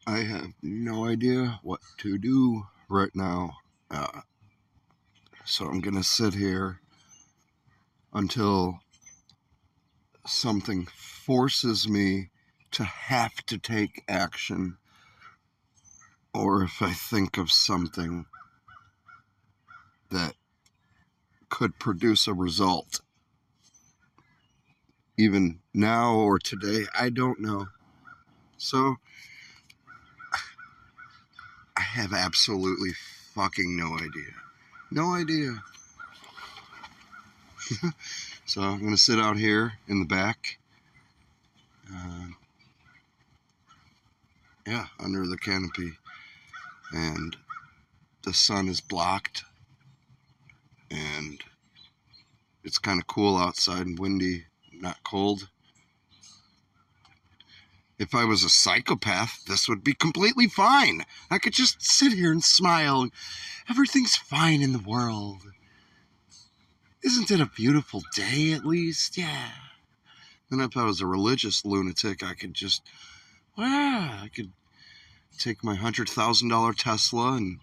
I have no idea what to do right now. So I'm going to sit here until something forces me to have to take action, or if I think of something that could produce a result. Even now or today, I don't know. So I have absolutely fucking no idea. No idea. So I'm going to sit out here in the back. Under the canopy. And the sun is blocked. And it's kind of cool outside and windy, not cold. If I was a psychopath, this would be completely fine. I could just sit here and smile. Everything's fine in the world. Isn't it a beautiful day, at least? Yeah. Then if I was a religious lunatic, I could just, I could take my $100,000 Tesla and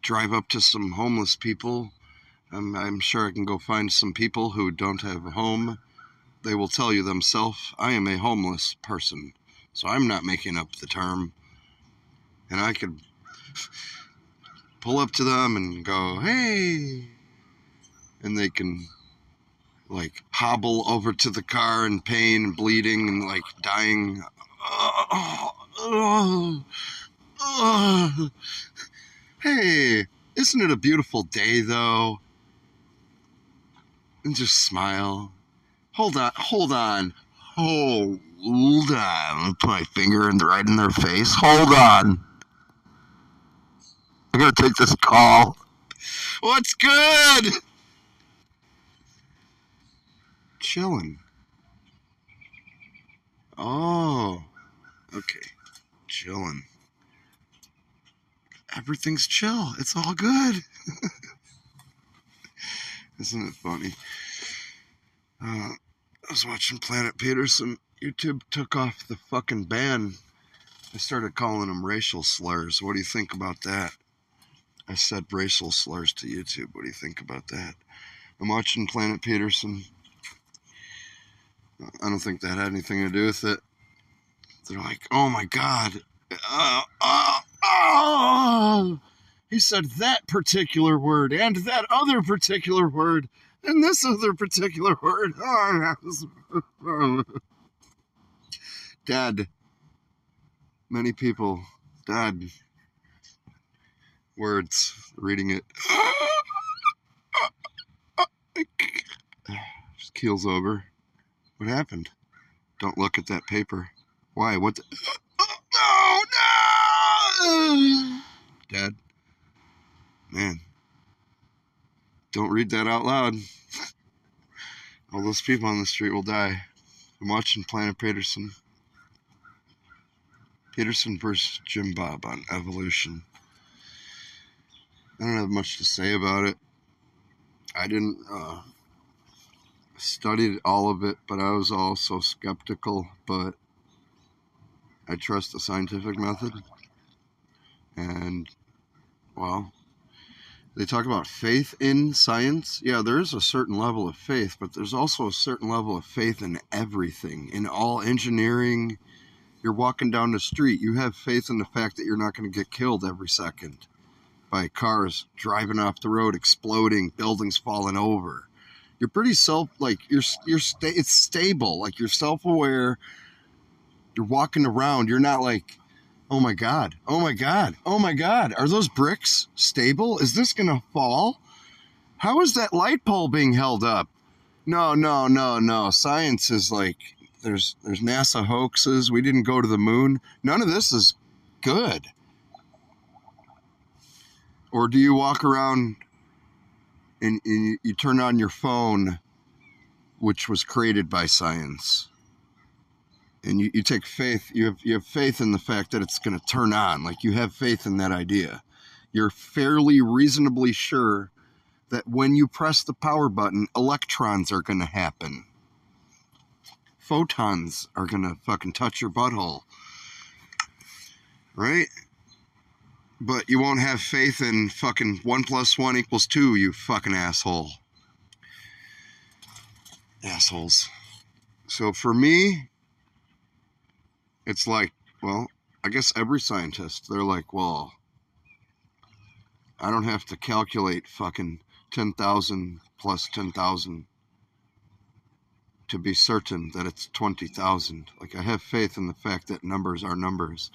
drive up to some homeless people. I'm sure I can go find some people who don't have a home. They will tell you themselves, I am a homeless person. So I'm not making up the term. And I could pull up to them and go, hey. And they can, like, hobble over to the car in pain and bleeding and, like, dying. Hey, isn't it a beautiful day, though? And just smile. Hold on. Put my finger right in their face. Hold on. I gotta take this call. What's good? Chilling. Oh, okay. Chilling. Everything's chill. It's all good. Isn't it funny? I was watching Planet Peterson. YouTube took off the fucking ban. I started calling them racial slurs. What do you think about that? I said racial slurs to YouTube. What do you think about that? I'm watching Planet Peterson. I don't think that had anything to do with it. They're like, oh my God. He said that particular word and that other particular word and this other particular word. Dead. Many people dead. Words. Reading it. Just keels over. What happened? Don't look at that paper. Why? What the... No! Dead. Man. Don't read that out loud. All those people on the street will die. I'm watching Planet Peterson. Peterson versus Jimbob on evolution. I don't have much to say about it. I didn't study all of it, but I was also skeptical. But I trust the scientific method. And, well, they talk about faith in science. Yeah, there is a certain level of faith, but there's also a certain level of faith in everything. In all engineering, you're walking down the street. You have faith in the fact that you're not going to get killed every second by cars driving off the road, exploding, buildings falling over. You're pretty it's stable. Like, you're self-aware. You're walking around. You're not like, oh my God, oh my God, oh my God. Are those bricks stable? Is this going to fall? How is that light pole being held up? No. Science is like, there's NASA hoaxes. We didn't go to the moon. None of this is good. Or do you walk around and you turn on your phone, which was created by science, and you take faith, you have faith in the fact that it's going to turn on. Like, you have faith in that idea. You're fairly reasonably sure that when you press the power button, electrons are going to happen. Photons are going to fucking touch your butthole. right? But you won't have faith in fucking 1 + 1 = 2, you fucking asshole. Assholes. So for me, it's like, well, I guess every scientist, they're like, well, I don't have to calculate fucking 10,000 plus 10,000 to be certain that it's 20,000. Like, I have faith in the fact that numbers are numbers.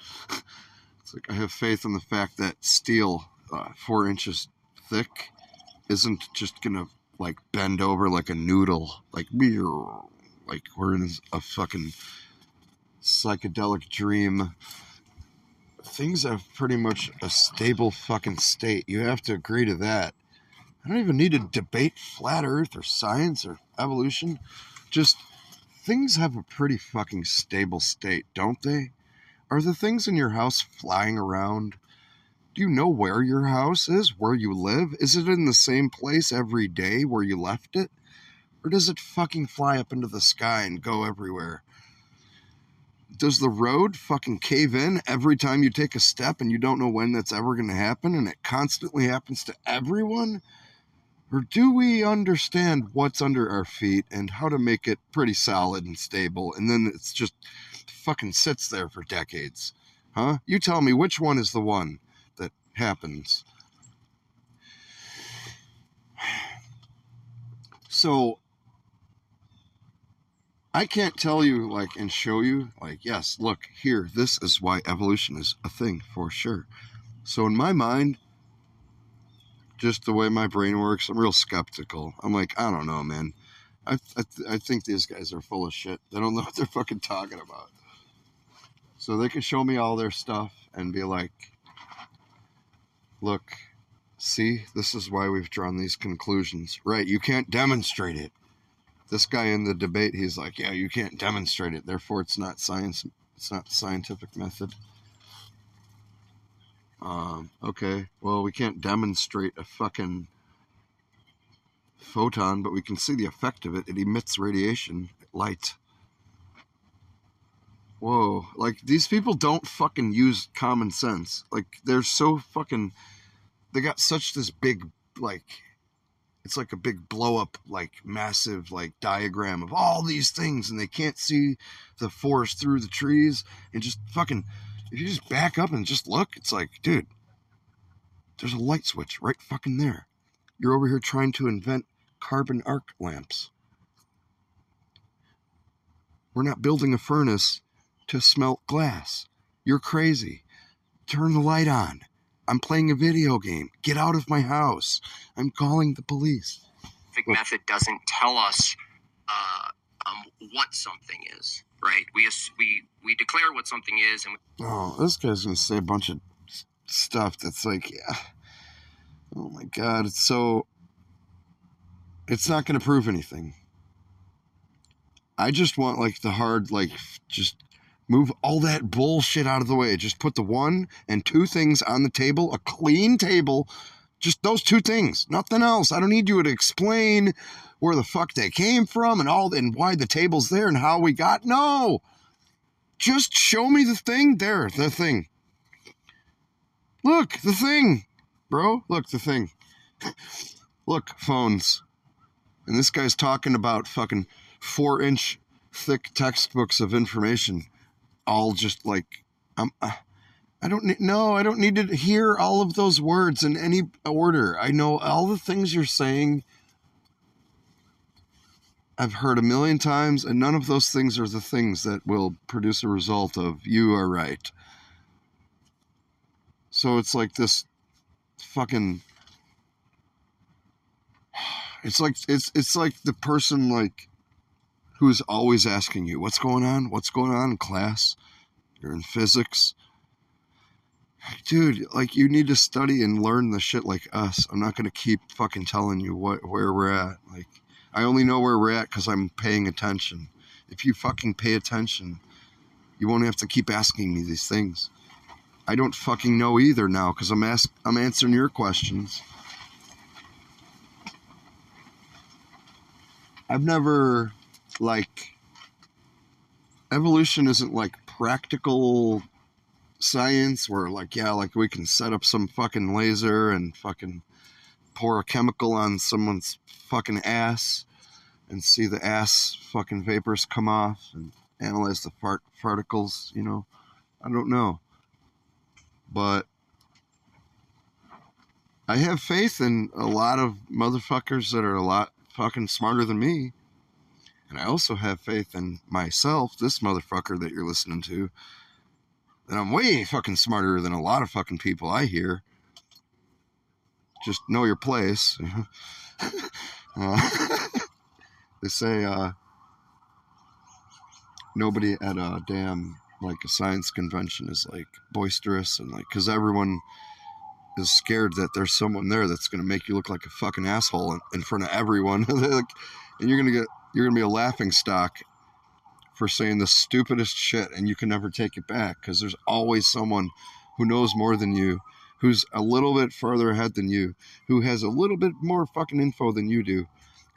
It's like I have faith in the fact that steel, 4 inches thick, isn't just gonna like bend over like a noodle, like we're in a fucking psychedelic dream. Things have pretty much a stable fucking state. You have to agree to that. I don't even need to debate flat earth or science or evolution. Just things have a pretty fucking stable state, don't they? Are the things in your house flying around? Do you know where your house is, where you live? Is it in the same place every day where you left it? Or does it fucking fly up into the sky and go everywhere? Does the road fucking cave in every time you take a step and you don't know when that's ever going to happen and it constantly happens to everyone? Or do we understand what's under our feet and how to make it pretty solid and stable, and then it's just fucking sits there for decades? Huh? You tell me which one is the one that happens. So I can't tell you like and show you like, yes, look here, this is why evolution is a thing for sure. So in my mind, just the way my brain works, I'm real skeptical. I'm like, I don't know, man. I think these guys are full of shit. They don't know what they're fucking talking about. So they can show me all their stuff and be like, look, see, this is why we've drawn these conclusions. Right, you can't demonstrate it. This guy in the debate, he's like, yeah, you can't demonstrate it, therefore it's not science, it's not the scientific method. Okay, well, we can't demonstrate a fucking photon, but we can see the effect of it. It emits radiation, light. Whoa, like, these people don't fucking use common sense. Like, they're so fucking, they got such this big, like, it's like a big blow up, like massive, like diagram of all these things, and they can't see the forest through the trees. And just fucking, if you just back up and just look, it's like, dude, there's a light switch right fucking there. You're over here trying to invent carbon arc lamps. We're not building a furnace to smelt glass. You're crazy. Turn the light on. I'm playing a video game. Get out of my house. I'm calling the police. The method doesn't tell us what something is, right? We declare what something is, and oh, this guy's gonna say a bunch of stuff that's like, yeah, oh my god, it's not gonna prove anything. I just want like the hard, like, just move all that bullshit out of the way. Just put the 1 and 2 things on the table, a clean table. Just those 2 things, nothing else. I don't need you to explain where the fuck they came from and why the table's there and how we got. No, just show me the thing there, the thing. Look, the thing, bro. Look, the thing. Look, phones. And this guy's talking about fucking 4-inch thick textbooks of information, all just like, I don't need to hear all of those words in any order. I know all the things you're saying. I've heard a million times, and none of those things are the things that will produce a result of you are right. So it's like this fucking, it's like the person like who's always asking you, what's going on in class? You're in physics. Dude, like, you need to study and learn the shit like us. I'm not gonna keep fucking telling you where we're at. Like, I only know where we're at because I'm paying attention. If you fucking pay attention, you won't have to keep asking me these things. I don't fucking know either now because I'm answering your questions. I've never, like, evolution isn't like practical science where like, yeah, like we can set up some fucking laser and fucking pour a chemical on someone's fucking ass and see the ass fucking vapors come off and analyze the particles, you know. I don't know. But I have faith in a lot of motherfuckers that are a lot fucking smarter than me. And I also have faith in myself, this motherfucker that you're listening to, that I'm way fucking smarter than a lot of fucking people I hear. Just know your place. They say nobody at a damn like a science convention is like boisterous and like, because everyone is scared that there's someone there that's going to make you look like a fucking asshole in front of everyone. And you're going to be a laughing stock for saying the stupidest shit, and you can never take it back because there's always someone who knows more than you, who's a little bit farther ahead than you, who has a little bit more fucking info than you do.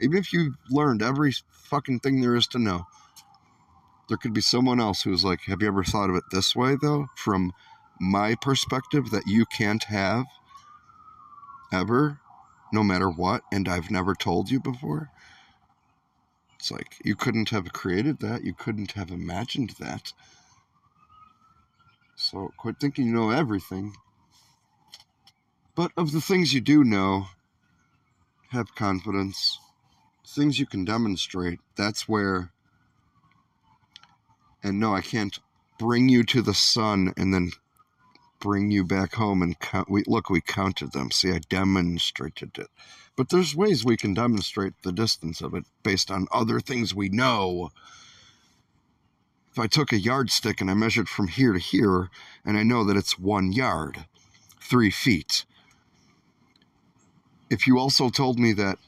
Even if you've learned every fucking thing there is to know, there could be someone else who's like, have you ever thought of it this way, though? From my perspective, that you can't have ever, no matter what, and I've never told you before. It's like, you couldn't have created that. You couldn't have imagined that. So quit thinking you know everything. But of the things you do know, have confidence. Things you can demonstrate, that's where... And no, I can't bring you to the sun and then bring you back home and count. We counted them. See, I demonstrated it. But there's ways we can demonstrate the distance of it based on other things we know. If I took a yardstick and I measured from here to here, and I know that it's 1 yard, 3 feet. If you also told me that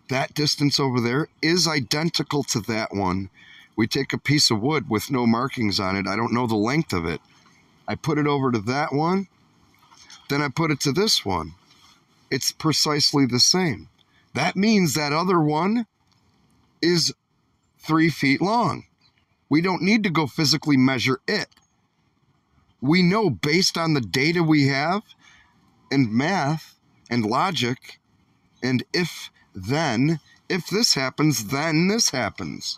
that distance over there is identical to that one, we take a piece of wood with no markings on it. I don't know the length of it. I put it over to that one, then I put it to this one. It's precisely the same. That means that other one is 3 feet long. We don't need to go physically measure it. We know based on the data we have and math and logic and if this happens, then this happens.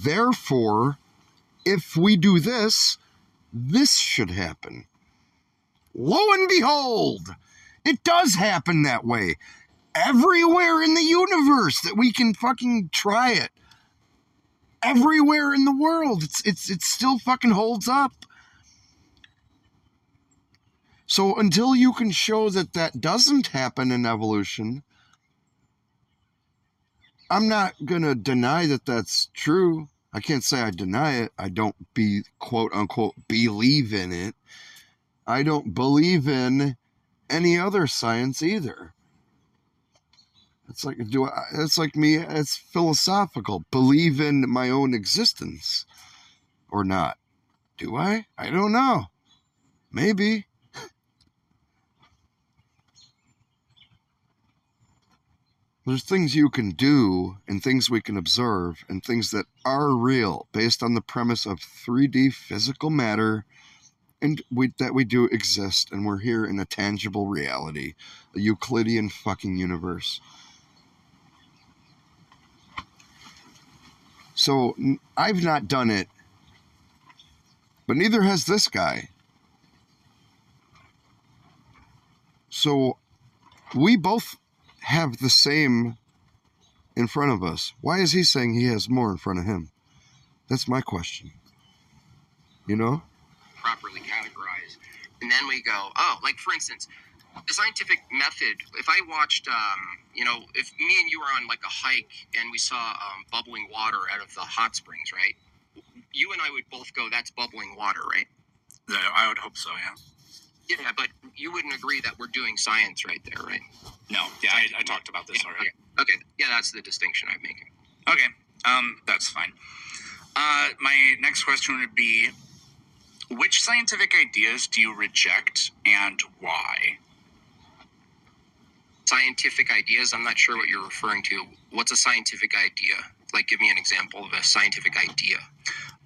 Therefore, if we do this, this should happen. Lo and behold, it does happen that way. Everywhere in the universe that we can fucking try it. Everywhere in the world, it still fucking holds up. So until you can show that that doesn't happen in evolution, I'm not going to deny that that's true. I can't say I deny it. I don't quote unquote believe in it. I don't believe in any other science either. It's like me, it's philosophical. Believe in my own existence or not. Do I? I don't know. Maybe. There's things you can do and things we can observe and things that are real based on the premise of 3D physical matter and that we do exist and we're here in a tangible reality, a Euclidean fucking universe. So I've not done it, but neither has this guy. So we both have the same in front of us. Why is he saying he has more in front of him? That's my question. You know? Properly categorized. And then we go, oh, like for instance, the scientific method, if I watched, if me and you were on like a hike and we saw bubbling water out of the hot springs, right? You and I would both go, that's bubbling water, right? Yeah, I would hope so, yeah. Yeah, but you wouldn't agree that we're doing science right there, right? No, yeah, I talked about this already. Okay, yeah, that's the distinction I'm making. Okay, that's fine. My next question would be, which scientific ideas do you reject and why? Scientific ideas, I'm not sure what you're referring to. What's a scientific idea? Like, give me an example of a scientific idea.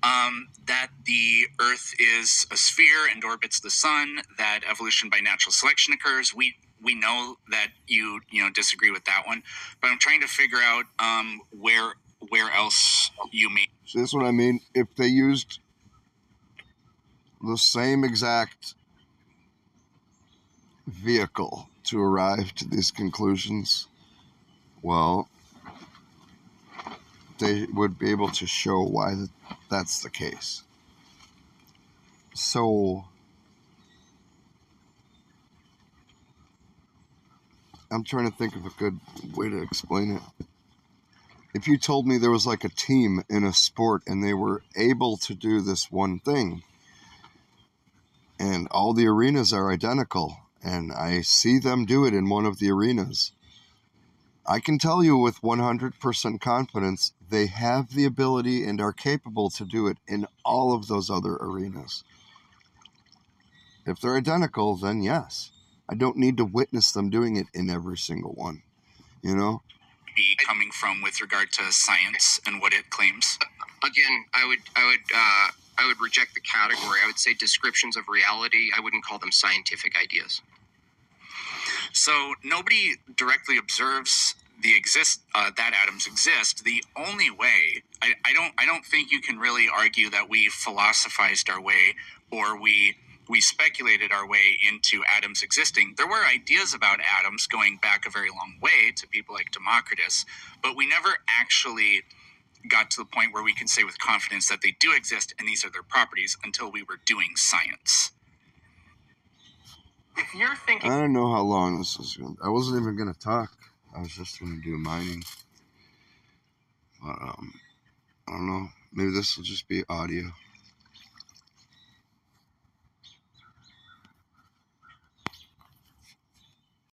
that the Earth is a sphere and orbits the sun, that evolution by natural selection occurs. We know that you disagree with that one, but I'm trying to figure out where else you may. So this is what I mean. If they used the same exact vehicle to arrive to these conclusions, well, they would be able to show why that's the case. So I'm trying to think of a good way to explain it. If you told me there was like a team in a sport and they were able to do this one thing and all the arenas are identical and I see them do it in one of the arenas, I can tell you with 100% confidence they have the ability and are capable to do it in all of those other arenas. If they're identical, then yes. I don't need to witness them doing it in every single one, you know? Be coming from with regard to science and what it claims. Again, I would reject the category. I would say descriptions of reality. I wouldn't call them scientific ideas. So nobody directly observes that atoms exist. The only way, I don't think you can really argue that we philosophized our way or we speculated our way into atoms existing. There were ideas about atoms going back a very long way to people like Democritus, but we never actually got to the point where we can say with confidence that they do exist and these are their properties until we were doing science. If you're thinking, I don't know how long this is going to. I wasn't even going to talk. I was just going to do mining. But I don't know. Maybe this will just be audio.